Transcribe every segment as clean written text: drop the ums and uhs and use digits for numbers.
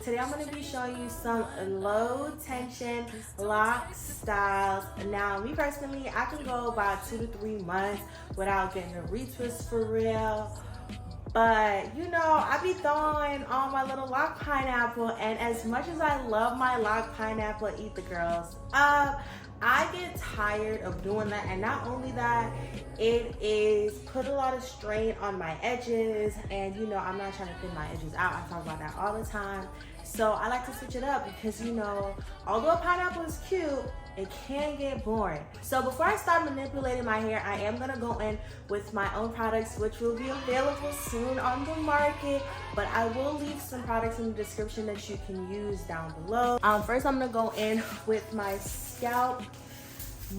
Today I'm going to be showing you some low tension lock styles. Now me personally, I can go about 2 to 3 months without getting a retwist for real. But you know, I be throwing on my little lock pineapple, and as much as I love my lock pineapple, eat the girls up, I get tired of doing that. And not only that, it is put a lot of strain on my edges, and you know, I'm not trying to thin my edges out. I talk about that all the time. So I like to switch it up because, you know, although a pineapple is cute, it can get boring. So before I start manipulating my hair, I am gonna go in with my own products, which will be available soon on the market, but I will leave some products in the description that you can use down below. First I'm gonna go in with my scalp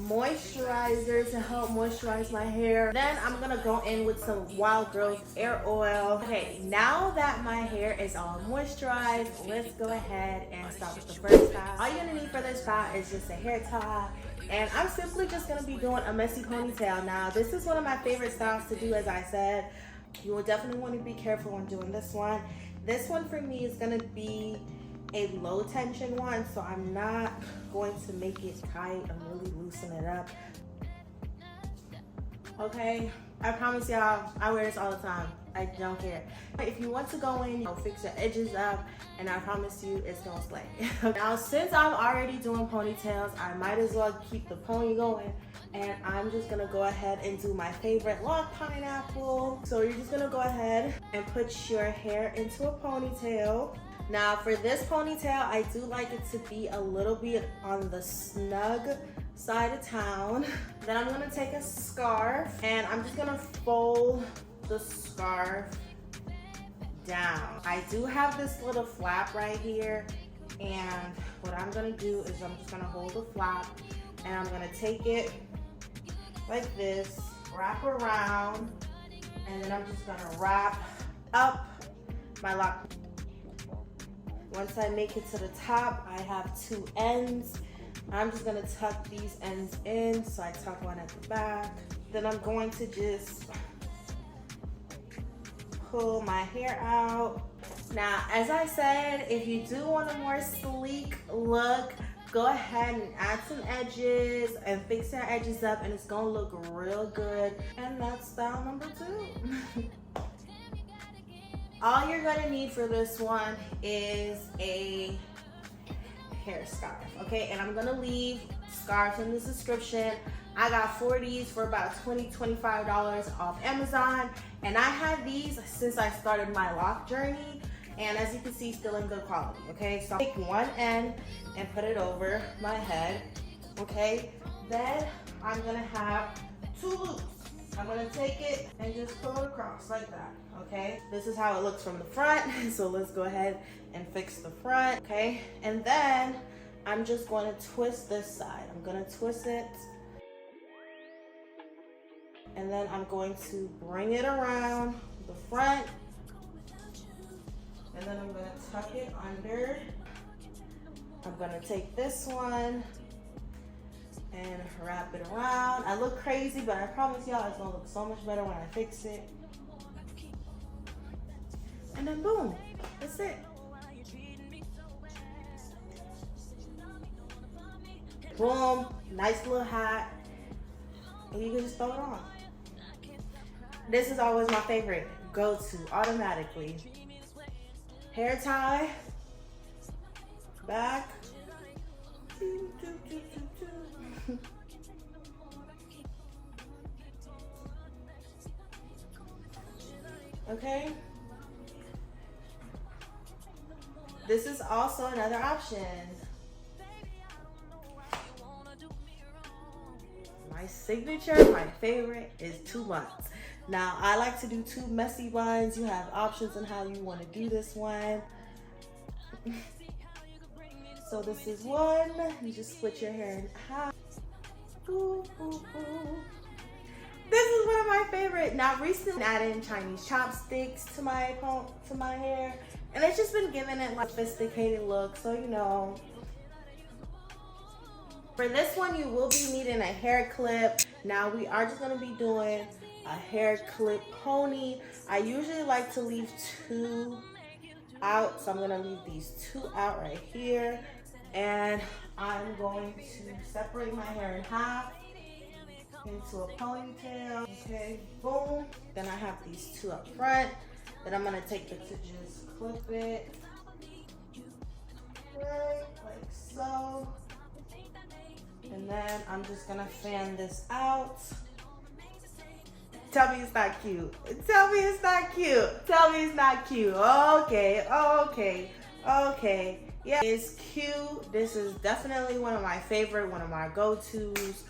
moisturizer to help moisturize my hair. Then I'm gonna go in with some Wild Growth Air Oil. Okay, now that my hair is all moisturized, let's go ahead and start with the first style. All you're gonna need for this style is just a hair tie, and I'm simply just gonna be doing a messy ponytail. Now this is one of my favorite styles to do, as I said. You will definitely want to be careful when doing this one. This one for me is gonna be a low tension one, so I'm not going to make it tight. I'm really loosen it up. Okay, I promise y'all, I wear this all the time. I don't care. If you want to go in, you'll fix your edges up, and I promise you it's gonna slay. Now, since I'm already doing ponytails, I might as well keep the pony going, and I'm just gonna go ahead and do my favorite lock pineapple. So you're just gonna go ahead and put your hair into a ponytail. Now for this ponytail, I do like it to be a little bit on the snug side of town. Then I'm gonna take a scarf, and I'm just gonna fold the scarf down. I do have this little flap right here, and what I'm gonna do is I'm just gonna hold the flap, and I'm gonna take it like this, wrap around, and then I'm just gonna wrap up my lock. Once I make it to the top, I have 2 ends. I'm just gonna tuck these ends in, so I tuck one at the back. Then I'm going to just pull my hair out. Now, as I said, if you do want a more sleek look, go ahead and add some edges and fix your edges up, and it's gonna look real good. And that's style number 2. All you're gonna need for this one is a hair scarf, okay? And I'm gonna leave scarves in the description. I got 4 of these for about $20–25 off Amazon, and I had these since I started my lock journey, and as you can see, still in good quality, okay? So I'll take one end and put it over my head, okay? Then I'm gonna have 2 loops. I'm gonna take it and just pull it across like that, okay? This is how it looks from the front, so let's go ahead and fix the front, okay? And then I'm just going to twist this side. I'm gonna twist it, and then I'm going to bring it around the front, and then I'm gonna tuck it under. I'm gonna take this one and wrap it around. I look crazy, but I promise y'all it's gonna look so much better when I fix it. And then boom, that's it. Boom, nice little hat, and you can just throw it on. This is always my favorite go-to, automatically. Hair tie, back. Okay. This is also another option. My signature, my favorite, is 2 buns. Now, I like to do 2 messy buns. You have options on how you want to do this one. So this is one. You just split your hair in half. Ooh, ooh, ooh. This is one of my favorite. Now, recently I added Chinese chopsticks to my hair, and it's just been giving it like a sophisticated look. So you know, for this one, you will be needing a hair clip. Now, we are just gonna be doing a hair clip pony. I usually like to leave 2 out. So I'm gonna leave these 2 out right here. And I'm going to separate my hair in half into a ponytail. Okay, boom. Then I have these 2 up front. Then I'm gonna take it to just clip it. Right, like so. And then I'm just gonna fan this out. Tell me it's not cute. Tell me it's not cute. Tell me it's not cute. Okay, okay, okay. Yeah, it's cute. This is definitely one of my favorite, one of my go-tos.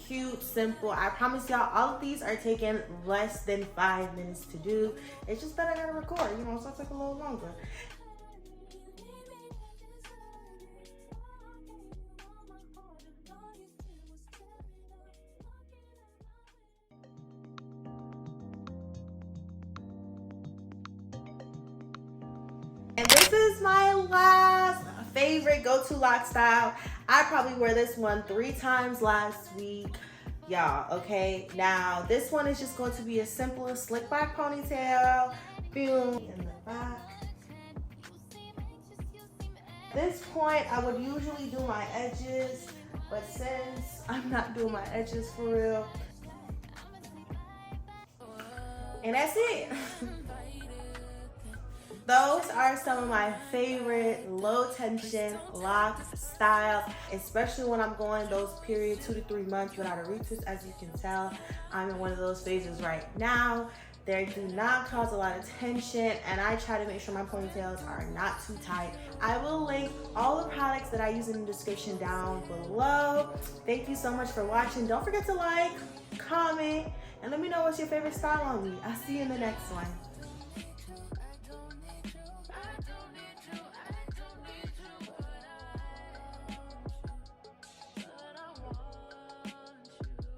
Cute, simple. I promise y'all, all of these are taking less than 5 minutes to do. It's just that I gotta record, you know, so it took a little longer. And this is my last favorite go-to lock style. I probably wear this one 3 times last week, y'all, okay? Now, this one is just going to be a simple slick back ponytail, boom, in the back. At this point, I would usually do my edges, but since I'm not doing my edges for real, and that's it. Those are some of my favorite low tension lock styles, especially when I'm going those period 2 to 3 months without a retwist. As you can tell, I'm in one of those phases right now. They do not cause a lot of tension, and I try to make sure my ponytails are not too tight. I will link all the products that I use in the description down below. Thank you so much for watching. Don't forget to like, comment, and let me know what's your favorite style on me. I'll see you in the next one.